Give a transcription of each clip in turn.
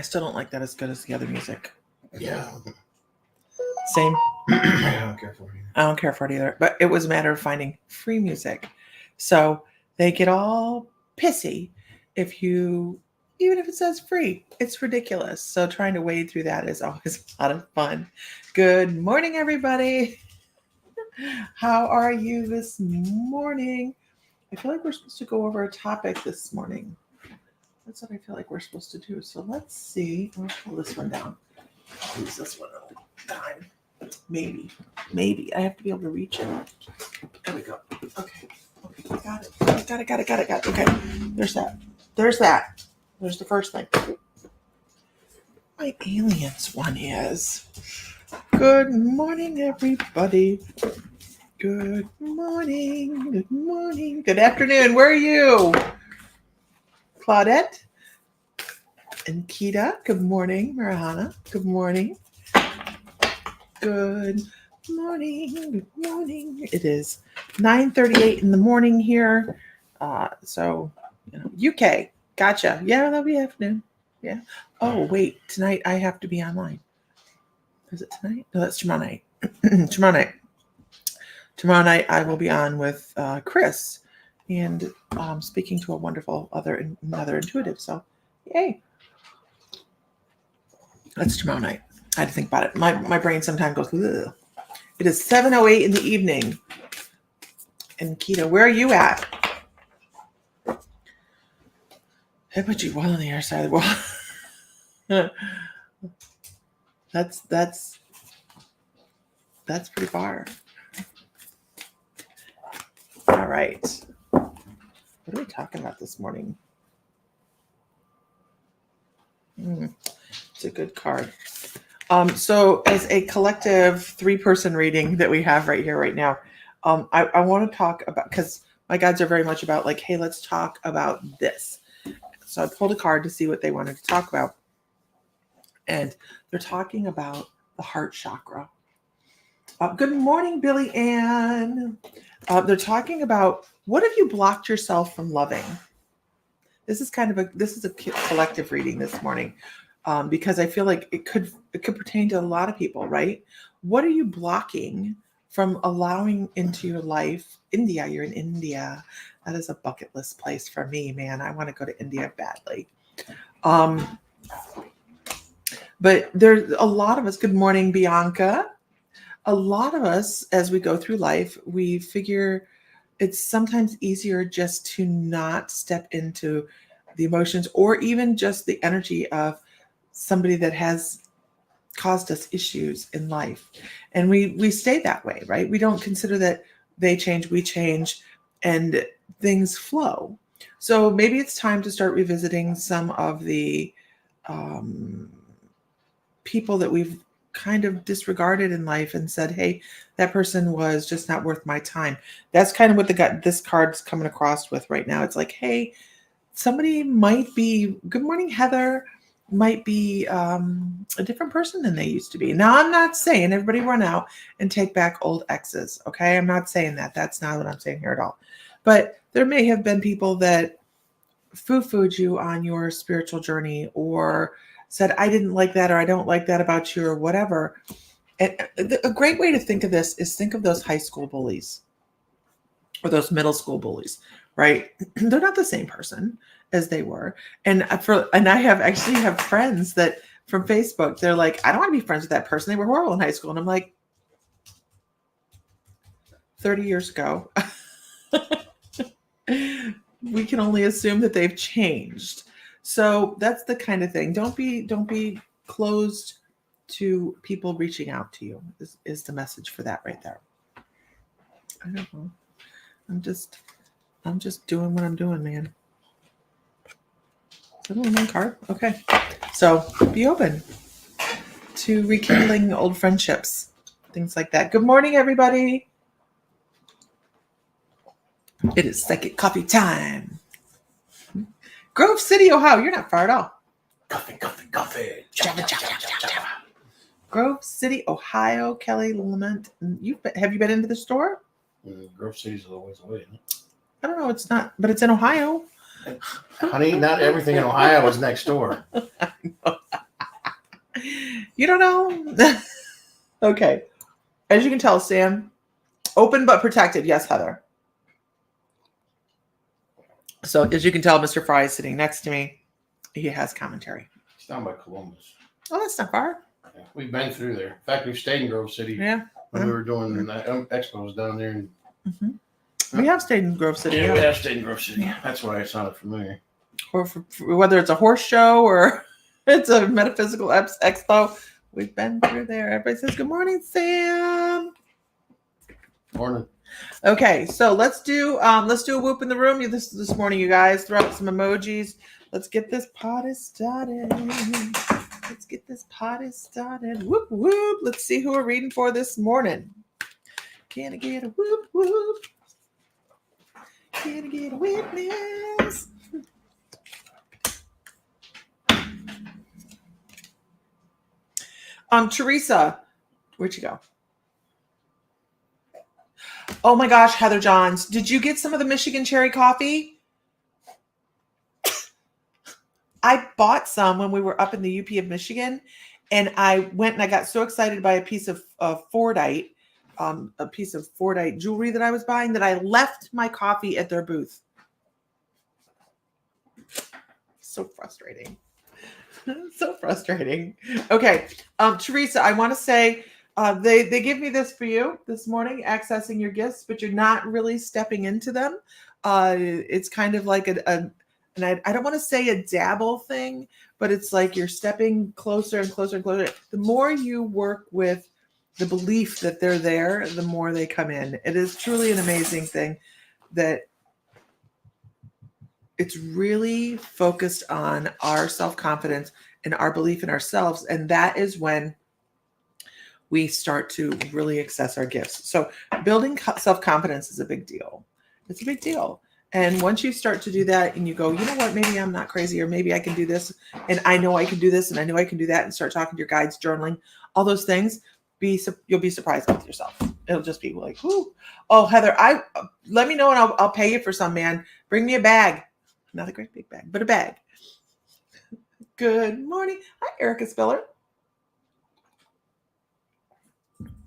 I still don't like that as good as the other music. Yeah. Same. I don't care for it. I don't care for it either. But it was a matter of finding free music. So they get all pissy even if it says free. It's ridiculous. So trying to wade through that is always a lot of fun. Good morning, everybody. How are you this morning? I feel like we're supposed to go over a topic this morning. That's what I feel like we're supposed to do. So let's see. I'll pull this one down. I'll use this one at a time. Maybe. I have to be able to reach it. There we go. Okay. Got it. Okay. There's that. There's the first thing. My aliens one is. Good morning, everybody. Good morning. Good afternoon. Where are you? Claudette and Kita. Good morning. Marihana. Good morning. Good morning. It is 9:38 in the morning here. So, UK. Gotcha. Yeah, that'll be afternoon. Yeah. Oh, wait. Tonight I have to be online. Is it tonight? No, that's tomorrow night. Tomorrow night I will be on with Chris and speaking to a wonderful another intuitive. So, yay. That's tomorrow night. I had to think about it. My brain sometimes goes, ugh. It is 7:08 in the evening. And Kita, where are you at? I put you well on the other side of the world. That's pretty far. All right. What are we talking about this morning? It's a good card. So as a collective 3-person reading that we have right here, right now, I want to talk about, because my guides are very much about like, hey, let's talk about this. So I pulled a card to see what they wanted to talk about. And they're talking about the heart chakra. Good morning, Billy Ann. They're talking about, what have you blocked yourself from loving? This is a collective reading this morning. Because I feel like it could pertain to a lot of people, right? What are you blocking from allowing into your life? India, you're in India. That is a bucket list place for me, man. I want to go to India badly. But there's a lot of us. Good morning, Bianca. A lot of us, as we go through life, we figure it's sometimes easier just to not step into the emotions or even just the energy of somebody that has caused us issues in life. And we stay that way, right? We don't consider that they change, we change, and things flow. So maybe it's time to start revisiting some of the people that we've kind of disregarded in life and said, hey, that person was just not worth my time. That's kind of what this card's coming across with right now. It's like, hey, somebody might be, good morning, Heather, might be a different person than they used to be. Now, I'm not saying everybody run out and take back old exes, okay? I'm not saying that. That's not what I'm saying here at all. But there may have been people that foo-fooed you on your spiritual journey or said, I didn't like that, or I don't like that about you, or whatever. And a great way to think of this is think of those high school bullies or those middle school bullies, right? They're not the same person as they were. And I have friends that from Facebook, they're like, I don't want to be friends with that person. They were horrible in high school. And I'm like, 30 years ago, we can only assume that they've changed. So that's the kind of thing. Don't be closed to people reaching out to you is the message for that right there. I don't know. I'm just doing what I'm doing, man. Is that only one card? Okay. So be open to rekindling old friendships, things like that. Good morning, everybody. It is psychic coffee time. Grove City, Ohio. You're not far at all. Coffee. Grove City, Ohio. Kelly Lament. Have you been into the store? Grove City's a ways away, isn't it? I don't know. It's not, but it's in Ohio. Honey, not everything in Ohio is next door. I know You don't know? Okay. As you can tell, Sam, open but protected. Yes, Heather. So as you can tell, Mr. Fry is sitting next to me. He has commentary. It's down by Columbus. Oh, that's not far. Yeah, we've been through there. In fact, we've stayed in Grove City Yeah. when we were doing expos down there. And, We have stayed in Grove City. yeah, we have stayed in Grove City. That's why it sounded familiar. Or for whether it's a horse show or it's a metaphysical expo, we've been through there. Everybody says, good morning, Sam. Morning. Okay, so let's do a whoop in the room this morning, you guys. Throw out some emojis. Let's get this party started. Whoop whoop. Let's see who we're reading for this morning. Can I get a whoop whoop? Can I get a witness? Teresa, where'd you go? Oh my gosh, Heather Johns, did you get some of the Michigan cherry coffee? I bought some when we were up in the UP of Michigan, and I went and I got so excited by a piece of Fordite, jewelry that I was buying that I left my coffee at their booth. So frustrating. So frustrating. Okay, Teresa, I want to say they give me this for you this morning, accessing your gifts, but you're not really stepping into them. It's kind of like and I don't want to say a dabble thing, but it's like you're stepping closer and closer and closer. The more you work with the belief that they're there, the more they come in. It is truly an amazing thing that it's really focused on our self-confidence and our belief in ourselves. And that is when we start to really access our gifts. So building self-confidence is a big deal. It's a big deal. And once you start to do that and you go, you know what, maybe I'm not crazy, or maybe I can do this, and I know I can do this, and I know I can do that, and start talking to your guides, journaling, all those things, you'll be surprised with yourself. It'll just be like, whoo. Oh, Heather, let me know and I'll pay you for some, man. Bring me a bag. Not a great big bag, but a bag. Good morning. Hi, Erica Spiller.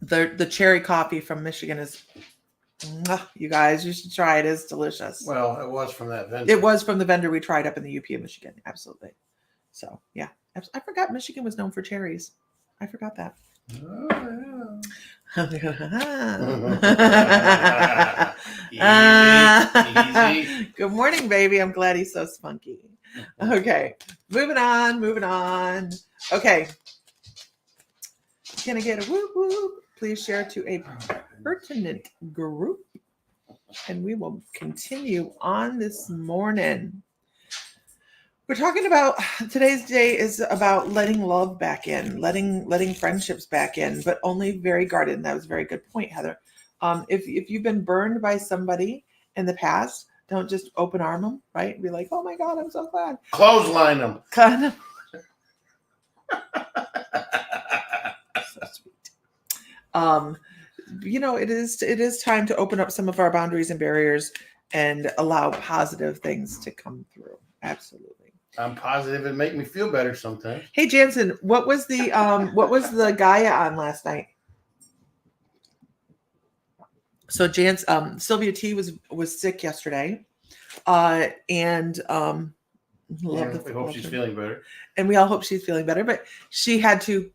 The cherry coffee from Michigan is, you guys, you should try it. It's delicious. Well, it was from that vendor. It was from the vendor we tried up in the UP of Michigan. Absolutely. So, yeah. I forgot Michigan was known for cherries. I forgot that. Easy. Good morning, baby. I'm glad he's so spunky. Okay, moving on. Okay. Can I get a whoop whoop? Please share to a pertinent group. And we will continue on this morning. We're talking about today's day is about letting love back in, letting friendships back in, but only very guarded. And that was a very good point, Heather. If you've been burned by somebody in the past, don't just open arm them, right? Be like, oh my God, I'm so glad. Clothesline them. Kind of. So sweet. It is time to open up some of our boundaries and barriers and allow positive things to come through. Absolutely. I'm positive it make me feel better sometimes. Hey Jansen, what was the Gaia on last night? So Sylvia T was sick yesterday, and We hope she's feeling better. And we all hope she's feeling better. But she had to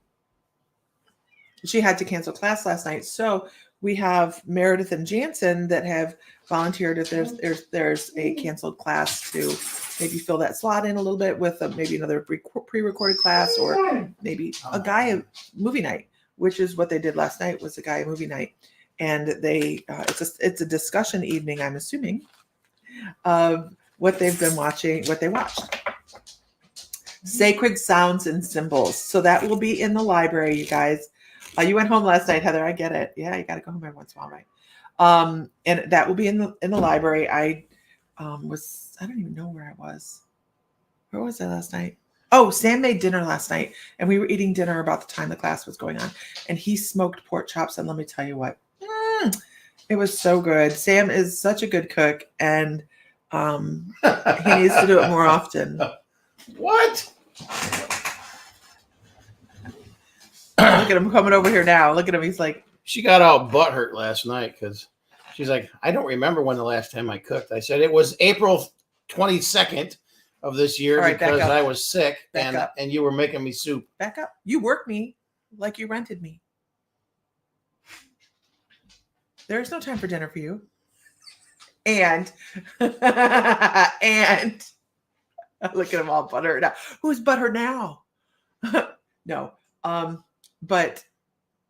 cancel class last night. So we have Meredith and Jansen that have volunteered if there's a canceled class to maybe fill that slot in a little bit with maybe another pre-recorded class, or maybe a Gaia movie night, which is what they did last night, was a Gaia movie night. And they it's a discussion evening, I'm assuming, of what they've been watching, what they watched. Sacred Sounds and Symbols. So that will be in the library, you guys. You went home last night, Heather. I get it. Yeah, you got to go home every once in a while, right? And that will be in the library. I don't even know where I was. Where was I last night? Oh, Sam made dinner last night, and we were eating dinner about the time the class was going on. And he smoked pork chops, and let me tell you what, it was so good. Sam is such a good cook, and he needs to do it more often. What? Look at him coming over here now. Look at him. He's like, she got all butthurt last night because she's like, I don't remember when the last time I cooked. I said it was April 22nd of this year because I was sick and you were making me soup. Back up. You worked me like you rented me. There's no time for dinner for you. And and look at him all butthurt now. Who's butthurt now? No. But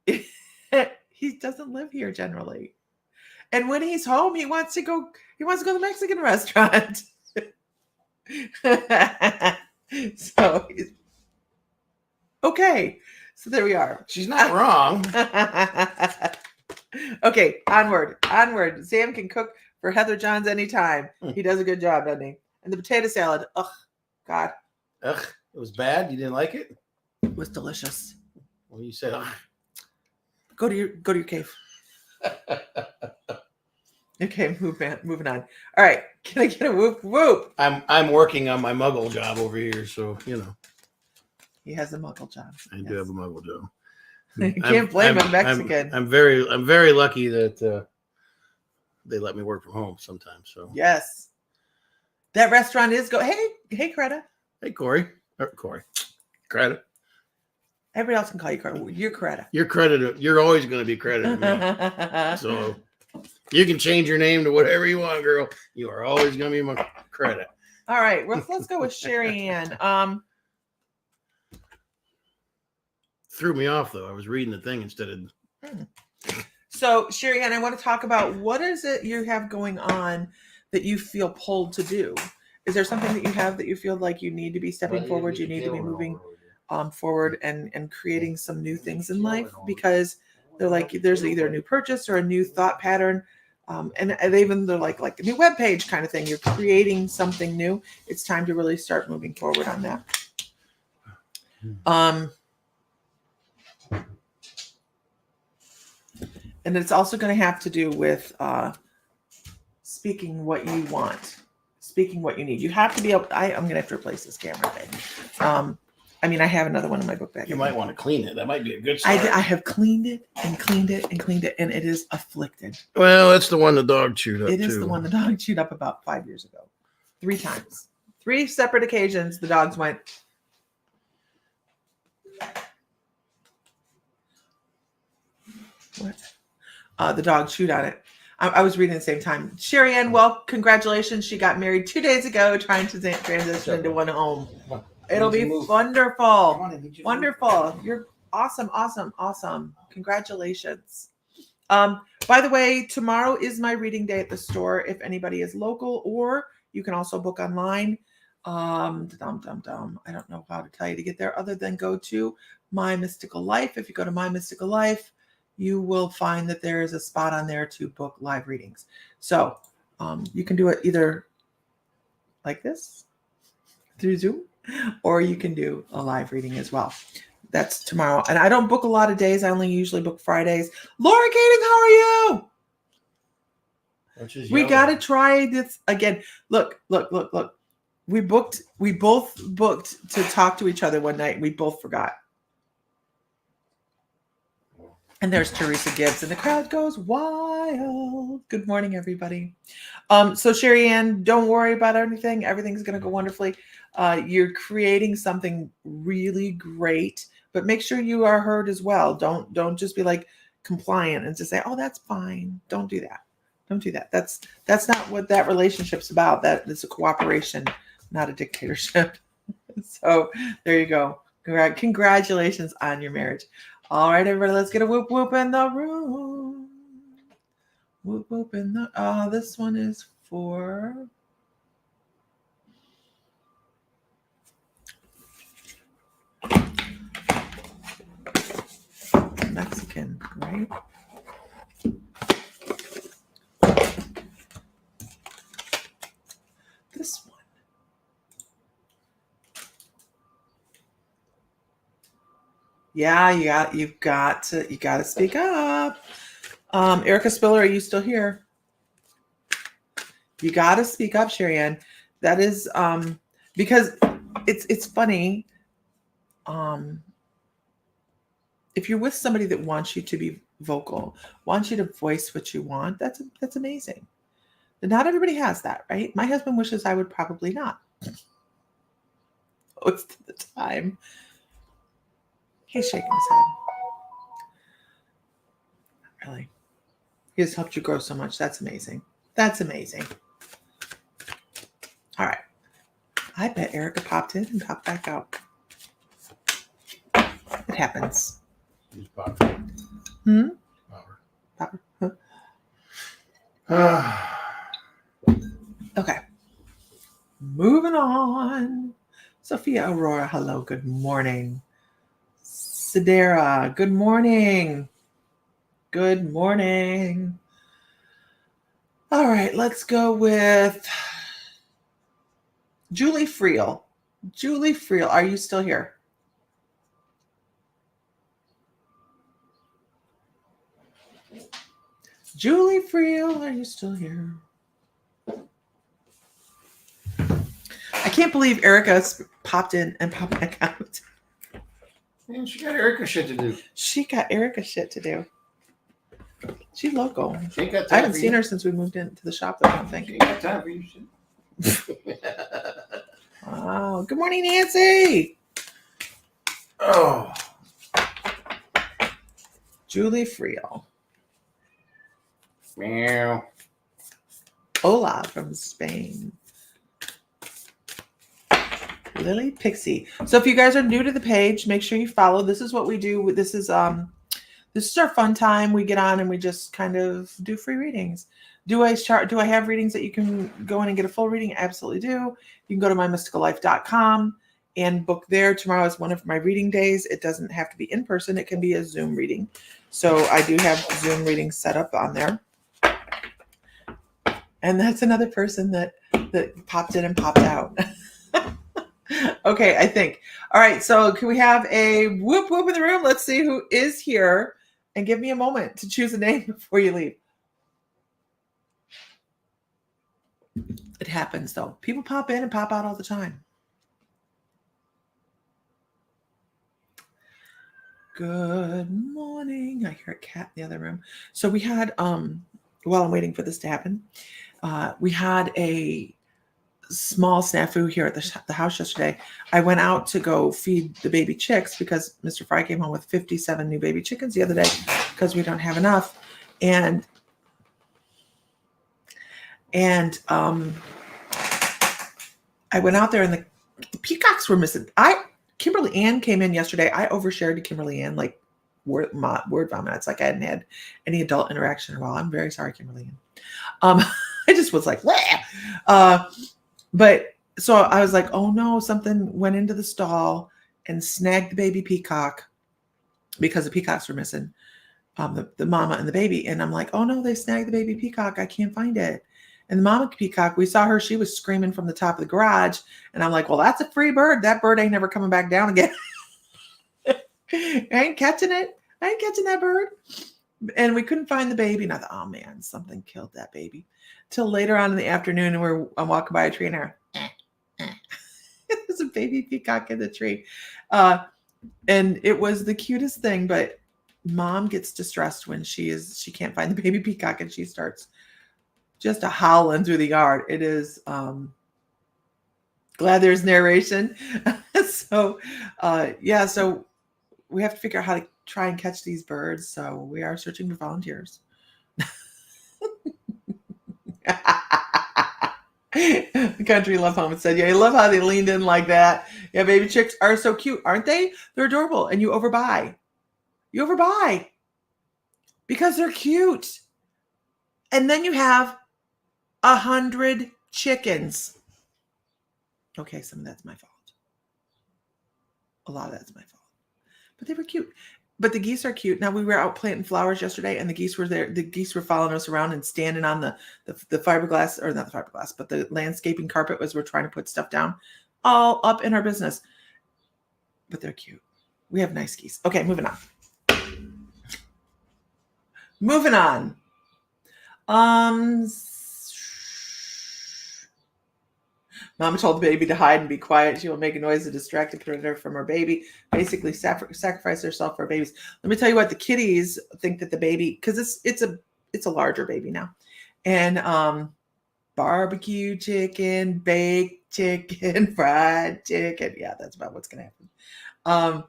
he doesn't live here generally. And when he's home, he wants to go to the Mexican restaurant. So he's okay. So there we are. She's not wrong. Okay, onward. Sam can cook for Heather Johns anytime. He does a good job, doesn't he? And the potato salad. Ugh, God. Ugh, it was bad. You didn't like it? It was delicious. Well, you said, ugh. Go to your cave. Okay, moving on. All right, can I get a whoop whoop? I'm working on my muggle job over here, so you know. He has a muggle job. I do have a muggle job. You can't blame a Mexican. I'm very lucky that they let me work from home sometimes. So yes, that restaurant is Hey, Greta. Hey, Corey. Greta. Everybody else can call you Greta. You're Greta. You're credited. You're always going to be credited. So you can change your name to whatever you want, girl. You are always going to be my credit. All right. Well, let's go with Sherry Ann. Threw me off though. I was reading the thing instead of. So Sherry Ann, I want to talk about what is it you have going on that you feel pulled to do. Is there something that you have that you feel like you need to be stepping forward? You need to be moving forward and creating some new things in life, because they're like there's either a new purchase or a new thought pattern, and they're like a new web page kind of thing. You're creating something new. It's time to really start moving forward on that. And it's also going to have to do with speaking what you want, speaking what you need. You have to be able. I'm going to have to replace this camera thing. I have another one in my book bag. You might want to clean it. That might be a good start. I have cleaned it, and it is afflicted. Well, that's the one the dog chewed up. It is the one the dog chewed up about 5 years ago. 3 times. 3 separate occasions, the dogs went. What? The dog chewed on it. I was reading at the same time. Sherry Ann, well, congratulations. She got married 2 days ago, trying to transition into one home. It'll be wonderful. Wonderful. You're awesome. Congratulations. By the way, tomorrow is my reading day at the store. If anybody is local, or you can also book online. I don't know how to tell you to get there other than go to My Mystical Life. If you go to My Mystical Life, you will find that there is a spot on there to book live readings. So you can do it either like this through Zoom, or you can do a live reading as well. That's tomorrow. And I don't book a lot of days. I only usually book Fridays. Laura Kading, how are you? We got to try this again. Look. We both booked to talk to each other one night, and we both forgot. And there's Teresa Gibbs, and the crowd goes wild. Good morning, everybody. So Sherry Ann, don't worry about anything. Everything's going to go wonderfully. You're creating something really great, but make sure you are heard as well. Don't just be like compliant and just say, "Oh, that's fine." Don't do that. Don't do that. That's not what that relationship's about. That is a cooperation, not a dictatorship. So there you go. Congratulations on your marriage. All right, everybody, let's get a whoop whoop in the room. Whoop whoop in the. This one is for. Mexican, right? This one. Yeah, you've got to speak up. Erica Spiller, are you still here? You got to speak up, Sherry Ann. That is because it's funny. if you're with somebody that wants you to be vocal, wants you to voice what you want, that's amazing. But not everybody has that, right? My husband wishes I would probably not. Most of the time. He's shaking his head. Not really. He has helped you grow so much. That's amazing. That's amazing. All right. I bet Erica popped in and popped back out. It happens. He's popping. Popper. Huh? Okay. Moving on. Sophia Aurora, hello. Good morning. Sidera, good morning. Good morning. All right, let's go with Julie Friel. Julie Friel, are you still here? Julie Friel, are you still here? I can't believe Erica's popped in and popped back out. Man, she got Erica shit to do. She got Erica shit to do. She's local. She got I haven't seen her since we moved into the shop, I don't think. She ain't got time for you. Wow. Good morning, Nancy. Oh. Julie Friel. Meow. Hola from Spain. Lily Pixie. So if you guys are new to the page, make sure you follow. This is what we do. This is our fun time. We get on and we just kind of do free readings. Do I have readings that you can go in and get a full reading? Absolutely do. You can go to mymysticallife.com and book there. Tomorrow is one of my reading days. It doesn't have to be in person. It can be a Zoom reading. So I do have Zoom readings set up on there. And that's another person that popped in and popped out. Okay, I think. All right, so can we have a whoop whoop in the room? Let's see who is here. And give me a moment to choose a name before you leave. It happens, though. People pop in and pop out all the time. Good morning. I hear a cat in the other room. So we had, while I'm waiting for this to happen, we had a small snafu here at the house yesterday. I went out to go feed the baby chicks because Mr. Fry came home with 57 new baby chickens the other day because we don't have enough. And I went out there and the peacocks were missing. Kimberly Ann came in yesterday. I overshared to Kimberly Ann, like word vomit. It's like I hadn't had any adult interaction at all. I'm very sorry, Kimberly Ann. I just was like, but so I was like, oh no, something went into the stall and snagged the baby peacock because the peacocks were missing, the mama and the baby. And I'm like, oh no, they snagged the baby peacock. I can't find it. And the mama peacock, we saw her, she was screaming from the top of the garage. And I'm like, well, that's a free bird. That bird ain't never coming back down again. I ain't catching it. I ain't catching that bird. And we couldn't find the baby. And I thought, oh man, something killed that baby. Till later on in the afternoon, and I'm walking by a tree and there's a baby peacock in the tree. And it was the cutest thing, but mom gets distressed when she can't find the baby peacock and she starts just a howling through the yard. It is glad there's narration. So we have to figure out how to try and catch these birds. So we are searching for volunteers. Country Love Home said, yeah, I love how they leaned in like that. Yeah, baby chicks are so cute, aren't they? They're adorable. And you overbuy. Because they're cute. And then you have 100 chickens. Okay, some of that's my fault. A lot of that's my fault. But they were cute. But the geese are cute. Now, we were out planting flowers yesterday, and the geese were there. The geese were following us around and standing on the fiberglass, or not the fiberglass, but the landscaping carpet as we're trying to put stuff down, all up in our business. But they're cute. We have nice geese. Okay, moving on. Mama told the baby to hide and be quiet. She will make a noise to distract the predator from her baby. Basically, sacrifice herself for babies. Let me tell you what, the kitties think that the baby, because it's a larger baby now, and barbecue chicken, baked chicken, fried chicken. Yeah, that's about what's gonna happen.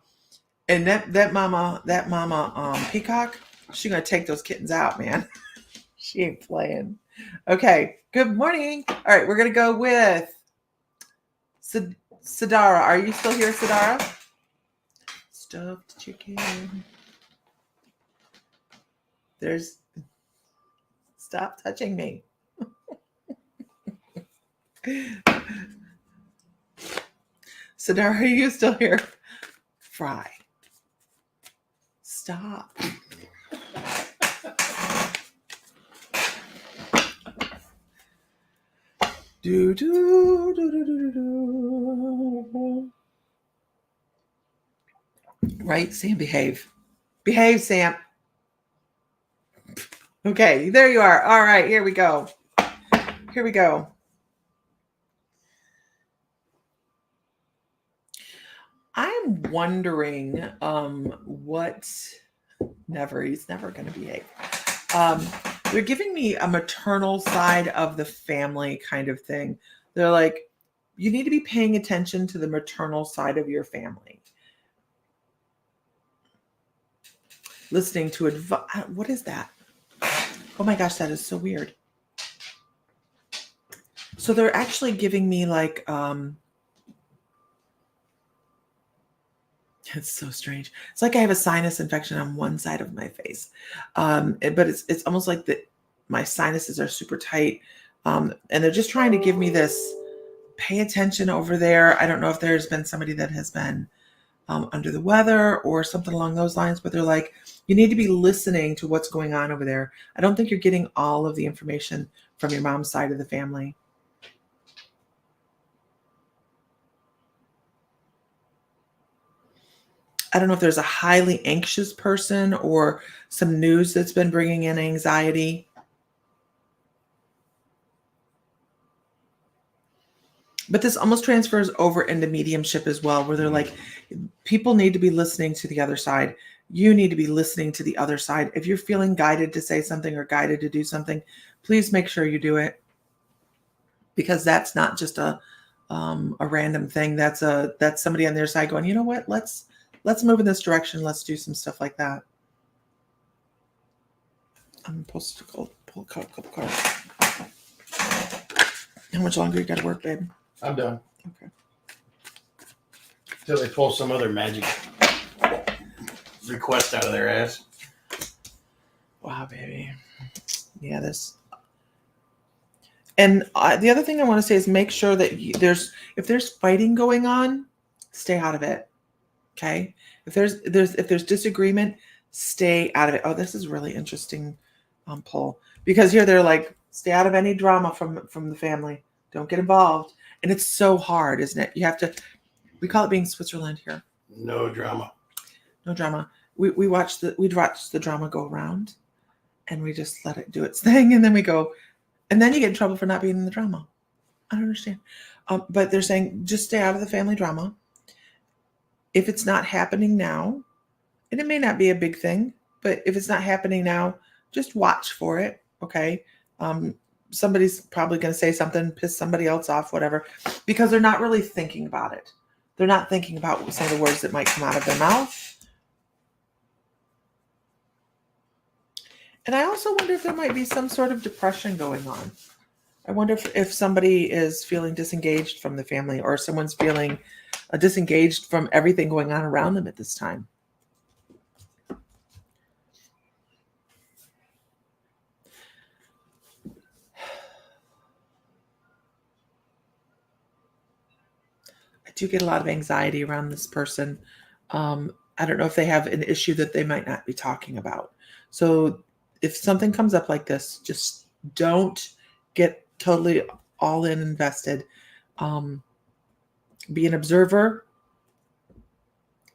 And that mama peacock, she's gonna take those kittens out, man. She ain't playing. Okay, good morning. All right, we're gonna go with Sadara. Are you still here, Sadara? Stuffed chicken. Stop touching me. Sadara, are you still here? Fry. Stop. Do do do do do do. Right, Sam, behave. Behave, Sam. Okay, there you are. All right, here we go. Here we go. I'm wondering he's never going to behave. They're giving me a maternal side of the family kind of thing. They're like, you need to be paying attention to the maternal side of your family. Listening to advice. What is that? Oh my gosh, that is so weird. So they're actually giving me like, it's so strange. It's like I have a sinus infection on one side of my face. But it's almost like my sinuses are super tight. And they're just trying to give me this, pay attention over there. I don't know if there's been somebody that has been under the weather or something along those lines, but they're like, you need to be listening to what's going on over there. I don't think you're getting all of the information from your mom's side of the family. I don't know if there's a highly anxious person or some news that's been bringing in anxiety. But this almost transfers over into mediumship as well, where they're like, people need to be listening to the other side. You need to be listening to the other side. If you're feeling guided to say something or guided to do something, please make sure you do it. Because that's not just a random thing. That's somebody on their side going, you know what, let's move in this direction. Let's do some stuff like that. I'm supposed to pull a couple cards. How much longer you got to work, babe? I'm done. Okay. Until they pull some other magic request out of their ass. Wow, baby. Yeah, this. And the other thing I want to say is make sure that if there's fighting going on, stay out of it. Okay. If there's disagreement, stay out of it. Oh, this is really interesting pull, because here they're like, stay out of any drama from the family. Don't get involved. And it's so hard, isn't it? You have to. We call it being Switzerland here. No drama. No drama. We'd watch the drama go around, and we just let it do its thing, and then we go, and then you get in trouble for not being in the drama. I don't understand. But they're saying just stay out of the family drama. If it's not happening now, and it may not be a big thing, but if it's not happening now, just watch for it. Okay. Somebody's probably going to say something, piss somebody else off, whatever, because they're not really thinking about it. They're not thinking about some of the words that might come out of their mouth. And I also wonder if there might be some sort of depression going on. I wonder if somebody is feeling disengaged from the family, or someone's feeling disengaged from everything going on around them at this time. I do get a lot of anxiety around this person. I don't know if they have an issue that they might not be talking about. So if something comes up like this, just don't get totally all in invested. Be an observer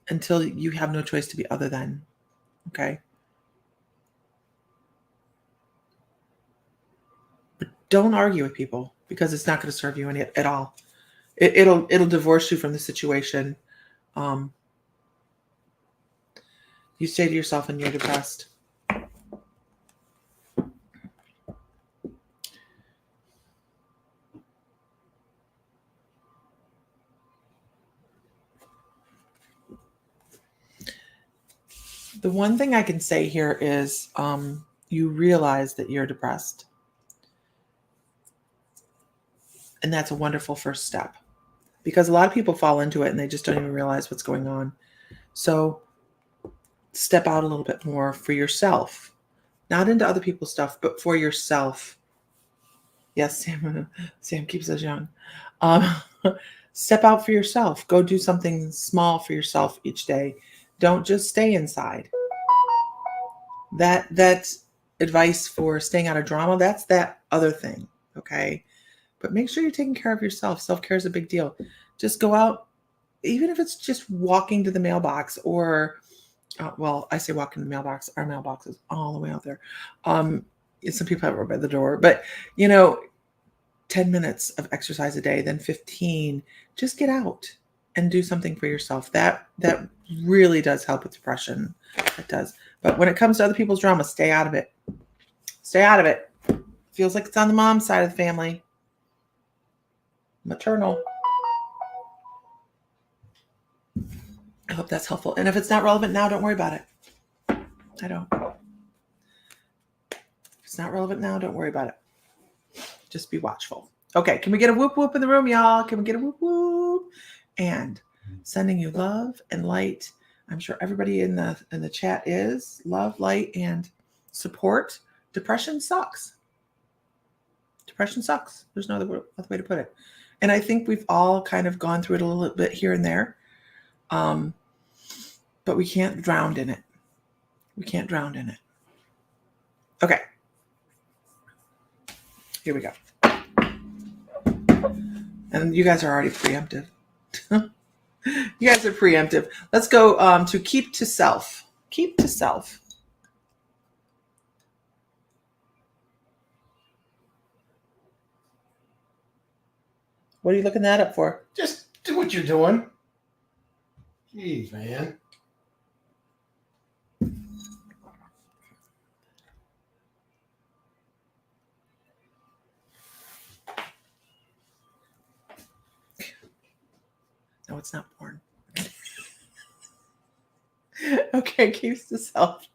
until you have no choice to be other than. Okay. But don't argue with people, because it's not going to serve you at all. It'll divorce you from the situation. You say to yourself when you're depressed, the one thing I can say here is you realize that you're depressed. And that's a wonderful first step, because a lot of people fall into it and they just don't even realize what's going on. So step out a little bit more for yourself, not into other people's stuff, but for yourself. Yes, Sam keeps us young. Step out for yourself. Go do something small for yourself each day. Don't just stay inside. That's advice for staying out of drama. That's that other thing. Okay. But make sure you're taking care of yourself. Self-care is a big deal. Just go out, even if it's just walking to the mailbox or, well, I say walking to the mailbox. Our mailbox is all the way out there. Some people have it by the door, but 10 minutes of exercise a day, then 15, just get out and do something for yourself. That really does help with depression. It does. But when it comes to other people's drama, stay out of it. Stay out of it. Feels like it's on the mom's side of the family. Maternal. I hope that's helpful. And if it's not relevant now, don't worry about it. I don't. If it's not relevant now, don't worry about it. Just be watchful. Okay, can we get a whoop whoop in the room, y'all? Can we get a whoop whoop? And sending you love and light. I'm sure everybody in the chat is love, light, and support. Depression sucks. Depression sucks. There's no other way to put it. And I think we've all kind of gone through it a little bit here and there. But we can't drown in it. We can't drown in it. Okay. Here we go. And you guys are already preemptive. You guys are preemptive. Let's go to keep to self. Keep to self. What are you looking that up for? Just do what you're doing. Jeez, man. No, it's not porn. Okay, keeps to self.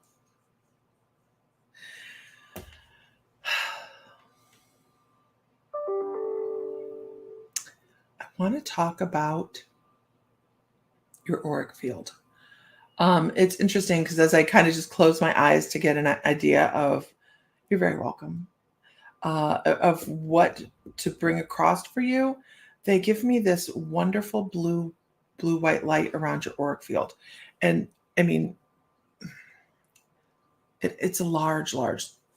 I want to talk about your auric field. It's interesting because as I kind of just close my eyes to get an idea of, you're very welcome, of what to bring across for you, they give me this wonderful blue-white light around your auric field. And I mean, it's a large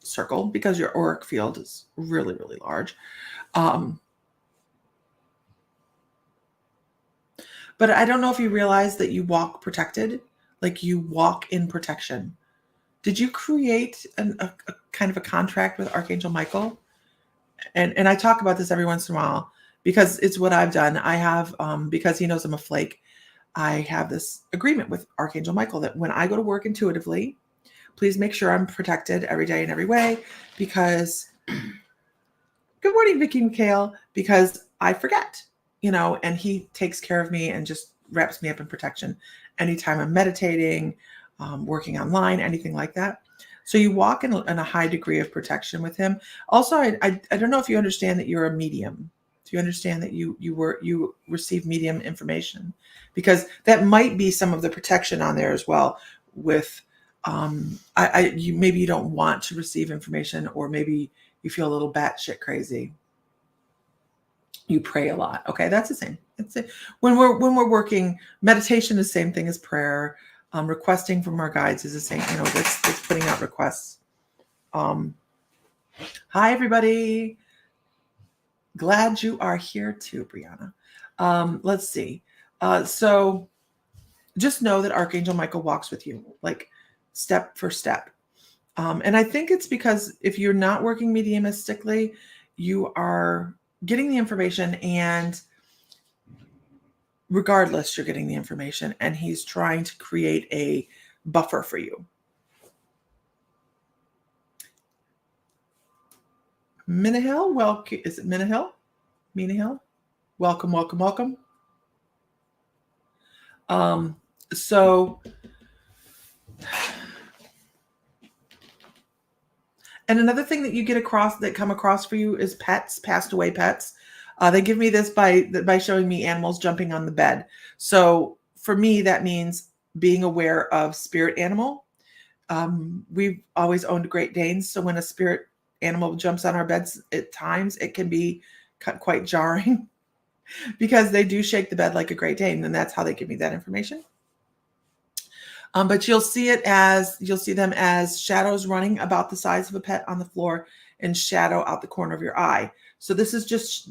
circle because your auric field is really, really large. But I don't know if you realize that you walk protected, like you walk in protection. Did you create a kind of a contract with Archangel Michael? And I talk about this every once in a while because it's what I've done. I have, because he knows I'm a flake, I have this agreement with Archangel Michael that when I go to work intuitively, please make sure I'm protected every day in every way, because good morning, Vicky McHale, because I forget, and he takes care of me and just wraps me up in protection anytime I'm meditating, working online, anything like that. So you walk in a high degree of protection with him. Also, I don't know if you understand that you're a medium. Do you understand that you receive medium information? Because that might be some of the protection on there as well with, maybe you don't want to receive information, or maybe you feel a little batshit crazy. You pray a lot. Okay, that's the same. That's it. When we're working, meditation is the same thing as prayer. Requesting from our guides is the same. That's putting out requests. Hi, everybody. Glad you are here too, Brianna. Let's see. So just know that Archangel Michael walks with you, like step for step. And I think it's because if you're not working mediumistically, you are getting the information and regardless, you're getting the information, and he's trying to create a buffer for you. Minahel, well, is it Minahel? Minahel? Welcome, welcome, welcome. So, and another thing that you get across, that come across for you, is pets, passed away pets. They give me this by showing me animals jumping on the bed. So for me, that means being aware of spirit animal. We've always owned Great Danes. So when a spirit animal jumps on our beds, at times it can be quite jarring because they do shake the bed like a Great Dane. And that's how they give me that information. But you'll see them as shadows running about the size of a pet on the floor and shadow out the corner of your eye. So this is just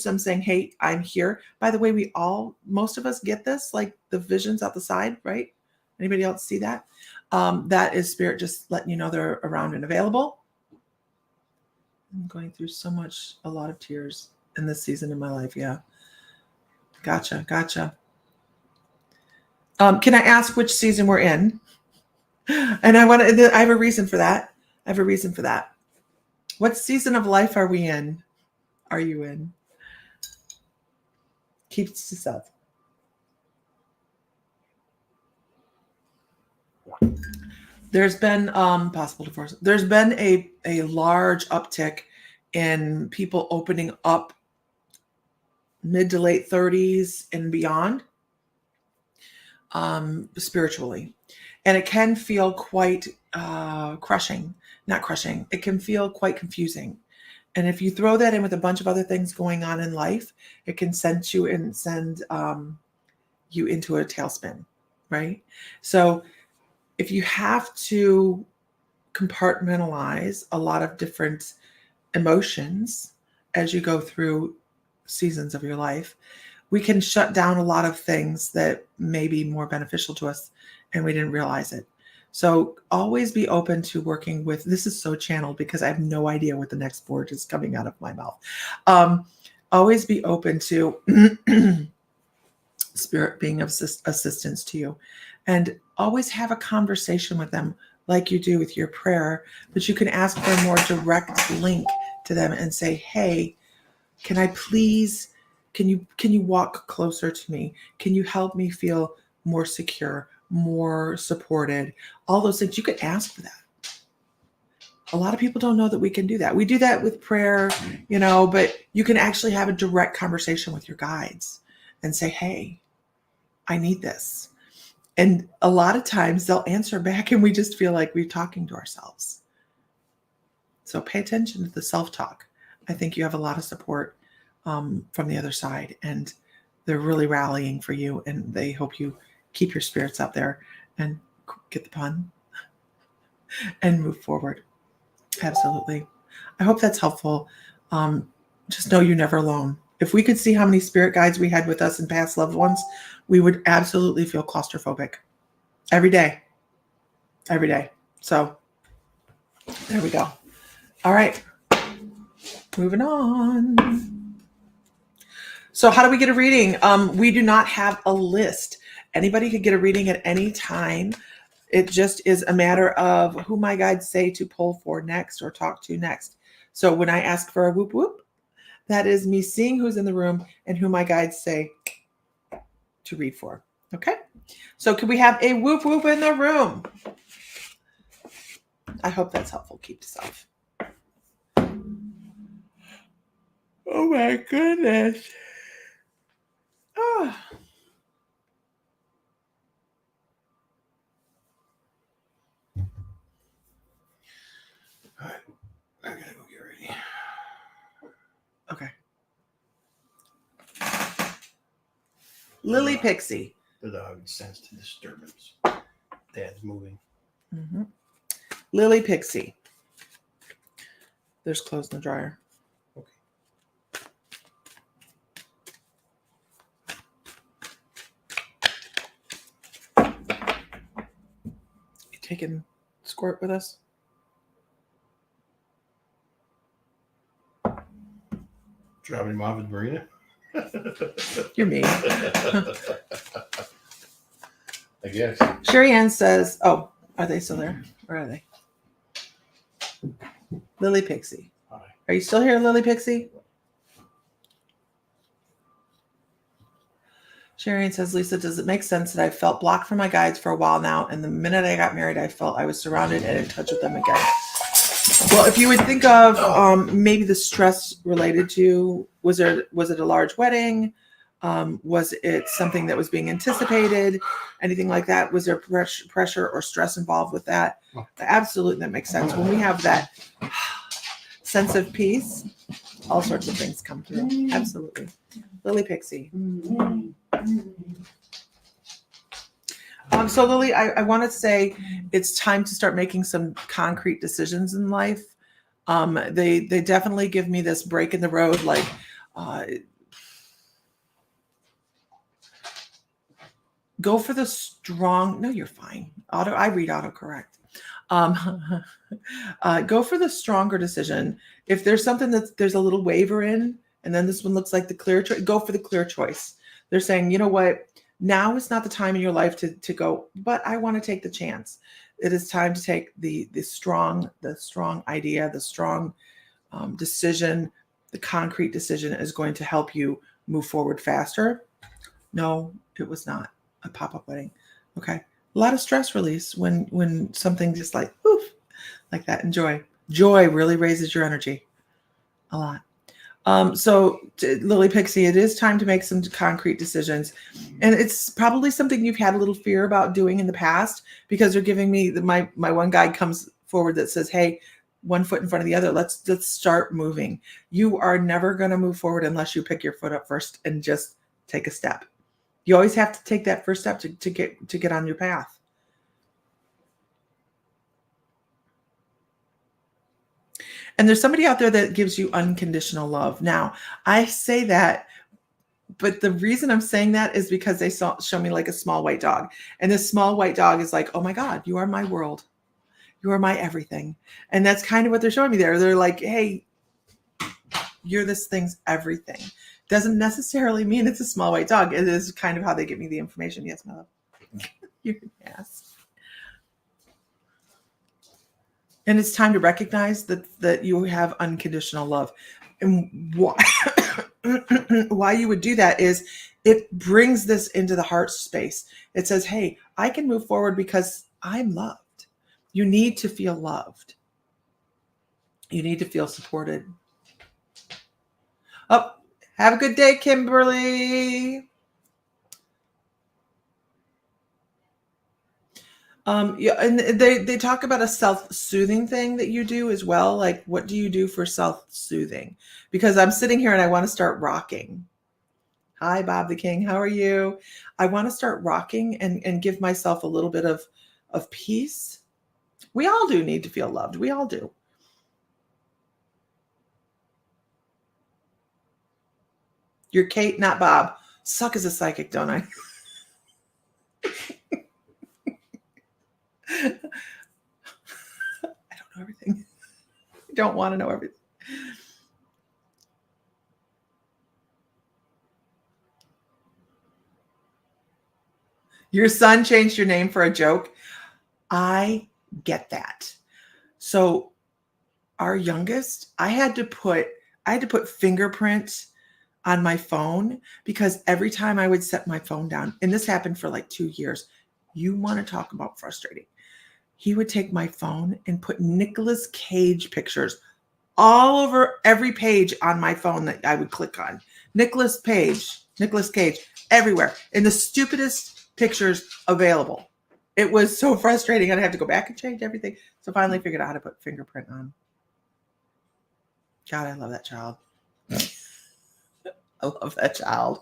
them saying, hey, I'm here. By the way, most of us get this, like the visions out the side, right? Anybody else see that? That is spirit just letting you know they're around and available. I'm going through a lot of tears in this season in my life. Yeah. Gotcha. Can I ask which season we're in? And I have a reason for that. What season of life are we in? Are you in? Keep it to yourself. There's been possible divorce. There's been a large uptick in people opening up mid to late 30s and beyond, spiritually. And it can feel quite crushing. Not crushing. It can feel quite confusing. And if you throw that in with a bunch of other things going on in life, it can send you into a tailspin, right? So if you have to compartmentalize a lot of different emotions as you go through seasons of your life, we can shut down a lot of things that may be more beneficial to us and we didn't realize it. So always be open to working with, this is so channeled because I have no idea what the next word is coming out of my mouth. Always be open to spirit being of assistance to you, and always have a conversation with them like you do with your prayer, but you can ask for a more direct link to them and say, hey, can you walk closer to me? Can you help me feel more secure, more supported? All those things, you could ask for that. A lot of people don't know that we can do that. We do that with prayer, but you can actually have a direct conversation with your guides and say, hey, I need this. And a lot of times they'll answer back and we just feel like we're talking to ourselves. So pay attention to the self-talk. I think you have a lot of support from the other side, and they're really rallying for you, and they hope you keep your spirits up there and get the pun and move forward. Absolutely. I hope that's helpful. Just know you're never alone. If we could see how many spirit guides we had with us and past loved ones, we would absolutely feel claustrophobic every day. So there we go. All right. Moving on. So how do we get a reading? We do not have a list. Anybody could get a reading at any time. It just is a matter of who my guides say to pull for next or talk to next. So when I ask for a whoop whoop, that is me seeing who's in the room and who my guides say to read for. Okay? So could we have a whoop whoop in the room? I hope that's helpful. Keep yourself. Oh my goodness. Oh. All right. I gotta go get ready. Okay. Lily Pixie. The dog sensed disturbance. Dad's moving. Mm-hmm. Lily Pixie. There's clothes in the dryer. Okay. You taking Squirt with us? Dropping him off at Marina? You're mean. I guess. Sherry Ann says, oh, are they still there? Where are they? Lily Pixie. Hi. Are you still here, Lily Pixie? Sherry Ann says, Lisa, does it make sense that I felt blocked from my guides for a while now, and the minute I got married, I felt I was surrounded and in touch with them again? Well, if you would think of maybe the stress related to, was it a large wedding? Was it something that was being anticipated? Anything like that? Was there pressure or stress involved with that? Absolutely, that makes sense. When we have that sense of peace, all sorts of things come through. Absolutely. Lily Pixie. So Lily, I want to say it's time to start making some concrete decisions in life. They definitely give me this break in the road, like go for the strong. No, you're fine. I read autocorrect. Go for the stronger decision. If there's something there's a little waver in, and then this one looks like the clear choice, go for the clear choice. They're saying, you know what? Now is not the time in your life to go, but I want to take the chance. It is time to take the strong idea, the strong decision. The concrete decision is going to help you move forward faster. No, it was not a pop-up wedding. Okay. A lot of stress release when something just like, oof, like that. And joy really raises your energy a lot. So Lily Pixie, it is time to make some concrete decisions. And it's probably something you've had a little fear about doing in the past, because they're giving me my one guide comes forward that says, hey, one foot in front of the other. Let's start moving. You are never going to move forward unless you pick your foot up first and just take a step. You always have to take that first step to get on your path. And there's somebody out there that gives you unconditional love. Now, I say that, but the reason I'm saying that is because they show me like a small white dog. And this small white dog is like, oh my God, you are my world. You are my everything. And that's kind of what they're showing me there. They're like, hey, you're this thing's everything. Doesn't necessarily mean it's a small white dog. It is kind of how they give me the information. Yes, my love. You're an ass. And it's time to recognize that you have unconditional love. And why you would do that is it brings this into the heart space. It says, hey, I can move forward because I'm loved. You need to feel loved. You need to feel supported. Oh, have a good day, Kimberly. Yeah, and they talk about a self-soothing thing that you do as well. Like, what do you do for self-soothing? Because I'm sitting here and I want to start rocking. Hi, Bob the King. How are you? I want to start rocking and give myself a little bit of peace. We all do need to feel loved. We all do. You're Kate, not Bob. Suck as a psychic, don't I? I don't know everything. I don't want to know everything. Your son changed your name for a joke. I get that. So our youngest, I had to put fingerprints on my phone, because every time I would set my phone down, and this happened for like 2 years, you want to talk about frustrating. He would take my phone and put Nicolas Cage pictures all over every page on my phone that I would click on. Nicolas Cage, everywhere, in the stupidest pictures available. It was so frustrating. I'd have to go back and change everything. So finally figured out how to put fingerprint on. God, I love that child. I love that child.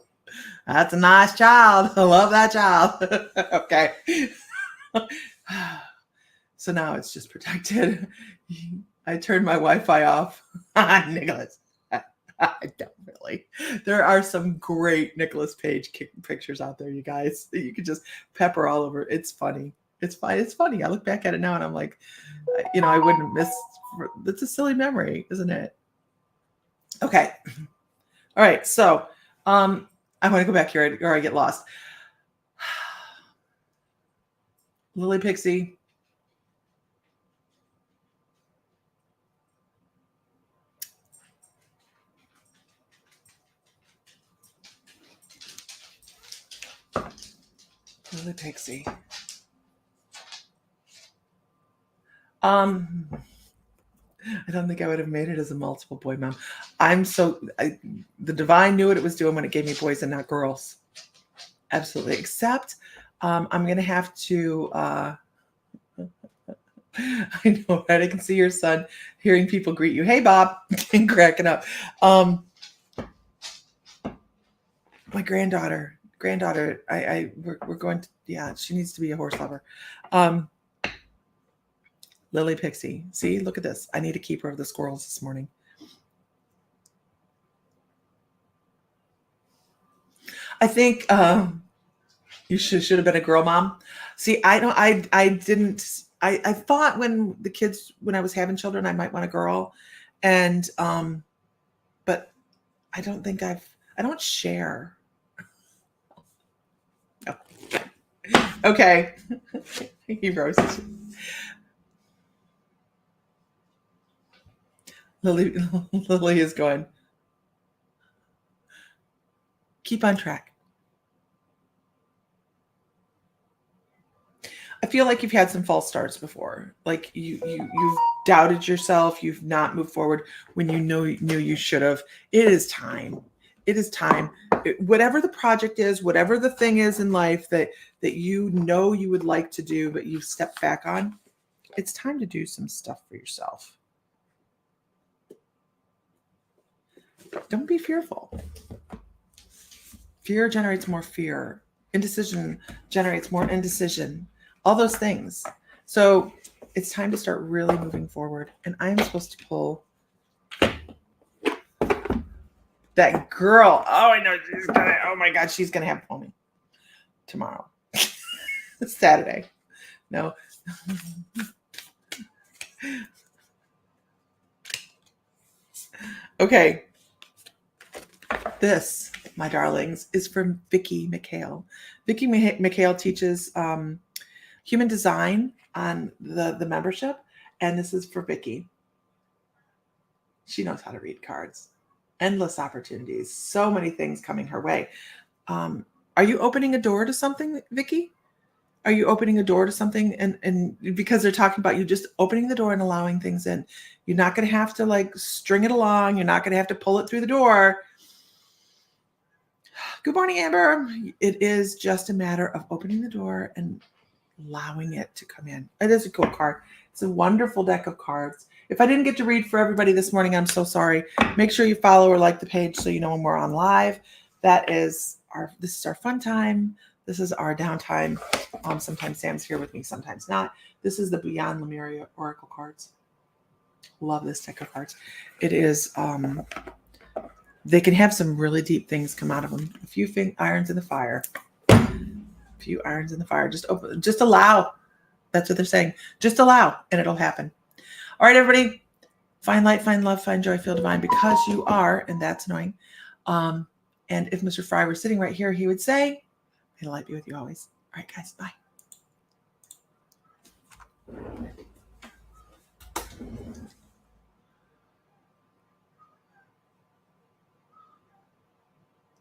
That's a nice child. I love that child. Okay. So now it's just protected. I turned my Wi-Fi off. Nicholas. I don't really. There are some great Nicolas Cage pictures out there, you guys, that you could just pepper all over. It's funny. It's fine. It's funny. I look back at it now and I'm like, I wouldn't miss. It's a silly memory, isn't it? Okay. All right. So I want to go back here or I get lost. Lily Pixie. Lily Pixie. I don't think I would have made it as a multiple boy mom. The divine knew what it was doing when it gave me boys and not girls. Absolutely. Except I'm going to have to, I know, right? I can see your son hearing people greet you. Hey, Bob, and cracking up. My granddaughter, we're going to, yeah, she needs to be a horse lover. Lily Pixie. See, look at this. I need a keeper of the squirrels this morning. I think you should have been a girl mom. See, I didn't. I thought when I was having children, I might want a girl, and but I don't think I don't share. Oh. Okay, he roasts. Lily is going. Keep on track. I feel like you've had some false starts before. Like you've doubted yourself. You've not moved forward when you knew you should have. It is time. It is time. Whatever the project is, whatever the thing is in life that you know you would like to do, but you've stepped back on, it's time to do some stuff for yourself. Don't be fearful. Fear generates more fear. Indecision generates more indecision. All those things. So it's time to start really moving forward. And I'm supposed to pull that girl. Oh, I know she's gonna. Oh my God, she's gonna have pony tomorrow. Saturday. No. Okay. This, my darlings, is from Vicki McHale. Vicki McHale teaches human design on the membership, and this is for Vicki. She knows how to read cards. Endless opportunities, so many things coming her way. Are you opening a door to something, Vicki? Are you opening a door to something? And because they're talking about you just opening the door and allowing things in. You're not going to have to like string it along. You're not going to have to pull it through the door. Good morning, Amber. It is just a matter of opening the door and allowing it to come in. It is a cool card. It's a wonderful deck of cards. If I didn't get to read for everybody this morning, I'm so sorry. Make sure you follow or like the page so you know when we're on live. This is our fun time. This is our downtime. Sometimes Sam's here with me, sometimes not. This is the Beyond Lemuria Oracle cards. Love this deck of cards. It is, they can have some really deep things come out of them. A few irons in the fire. Few irons in the fire. Just allow. That's what they're saying. Just allow, and it'll happen. All right, everybody. Find light, find love, find joy, feel divine, because you are, and that's annoying. And if Mr. Fry were sitting right here, he would say, may the light be with you always. All right, guys, bye.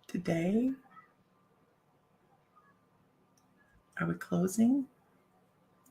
Today, are we closing?